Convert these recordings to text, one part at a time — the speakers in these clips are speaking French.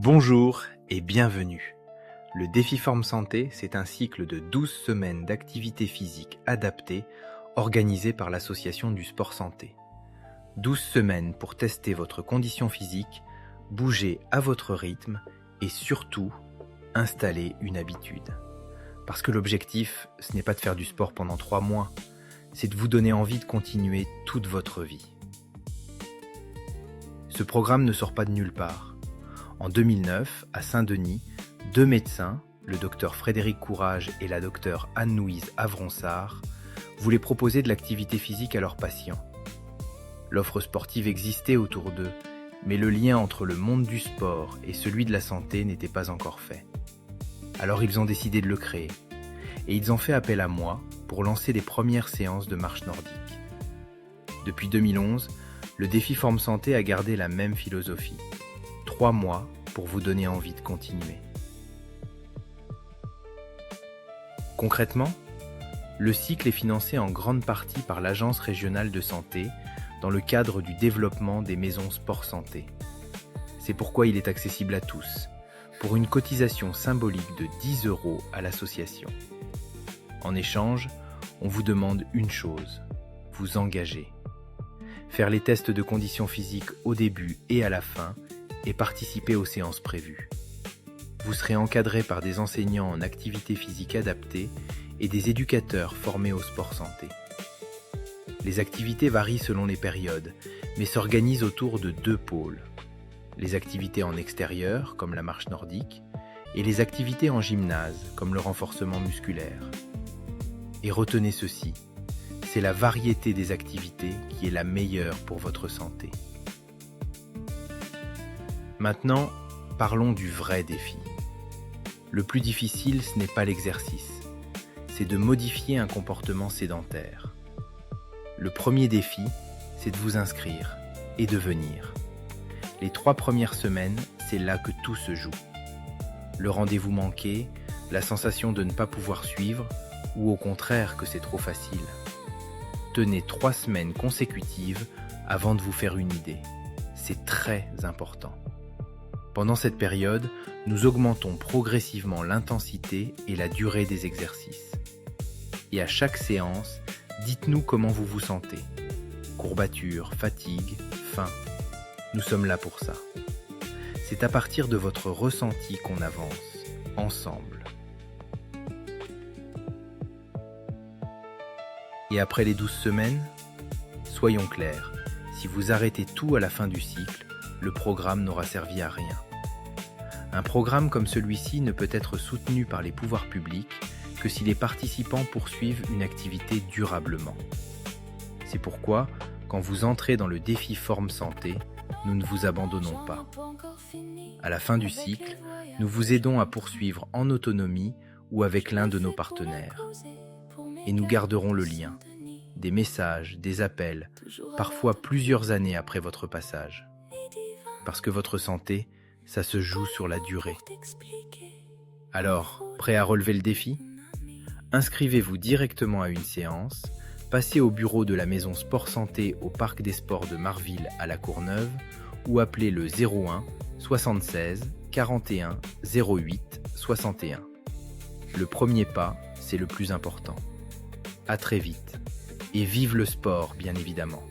Bonjour et bienvenue. Le défi Forme Santé, c'est un cycle de 12 semaines d'activité physique adaptée organisé par l'Association du Sport Santé. 12 semaines pour tester votre condition physique, bouger à votre rythme et surtout, installer une habitude. Parce que l'objectif, ce n'est pas de faire du sport pendant 3 mois, c'est de vous donner envie de continuer toute votre vie. Ce programme ne sort pas de nulle part. En 2009, à Saint-Denis, 2 médecins, le docteur Frédéric Courage et la docteure Anne-Louise Avronsart, voulaient proposer de l'activité physique à leurs patients. L'offre sportive existait autour d'eux, mais le lien entre le monde du sport et celui de la santé n'était pas encore fait. Alors ils ont décidé de le créer, et ils ont fait appel à moi pour lancer les premières séances de marche nordique. Depuis 2011, le défi Forme Santé a gardé la même philosophie. 3 mois pour vous donner envie de continuer. Concrètement, le cycle est financé en grande partie par l'Agence régionale de santé dans le cadre du développement des maisons sport santé. C'est pourquoi il est accessible à tous, pour une cotisation symbolique de 10 € à l'association. En échange, on vous demande une chose, vous engager. Faire les tests de conditions physiques au début et à la fin et participer aux séances prévues. Vous serez encadré par des enseignants en activité physique adaptée et des éducateurs formés au sport santé. Les activités varient selon les périodes, mais s'organisent autour de 2 pôles. Les activités en extérieur, comme la marche nordique, et les activités en gymnase, comme le renforcement musculaire. Et retenez ceci, c'est la variété des activités qui est la meilleure pour votre santé. Maintenant, parlons du vrai défi. Le plus difficile, ce n'est pas l'exercice, c'est de modifier un comportement sédentaire. Le premier défi, c'est de vous inscrire et de venir. Les 3 premières semaines, c'est là que tout se joue. Le rendez-vous manqué, la sensation de ne pas pouvoir suivre, ou au contraire que c'est trop facile. Tenez 3 semaines consécutives avant de vous faire une idée. C'est très important. Pendant cette période, nous augmentons progressivement l'intensité et la durée des exercices. Et à chaque séance, dites-nous comment vous vous sentez. Courbature, fatigue, faim. Nous sommes là pour ça. C'est à partir de votre ressenti qu'on avance, ensemble. Et après les 12 semaines, soyons clairs, si vous arrêtez tout à la fin du cycle, le programme n'aura servi à rien. Un programme comme celui-ci ne peut être soutenu par les pouvoirs publics que si les participants poursuivent une activité durablement. C'est pourquoi, quand vous entrez dans le défi Forme Santé, nous ne vous abandonnons pas. À la fin du cycle, nous vous aidons à poursuivre en autonomie ou avec l'un de nos partenaires. Et nous garderons le lien, des messages, des appels, parfois plusieurs années après votre passage. Parce que votre santé, ça se joue sur la durée. Alors, prêt à relever le défi ? Inscrivez-vous directement à une séance, passez au bureau de la maison Sport Santé au Parc des Sports de Marville à La Courneuve ou appelez le 01 76 41 08 61. Le premier pas, c'est le plus important. À très vite. Et vive le sport, bien évidemment.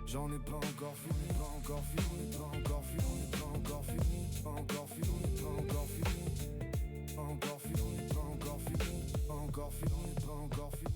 J'en ai pas encore fini, pas encore fini, pas encore fini, pas encore fini, pas encore fini, pas encore fini, pas encore fini, pas encore fini, pas encore fini, pas encore fini.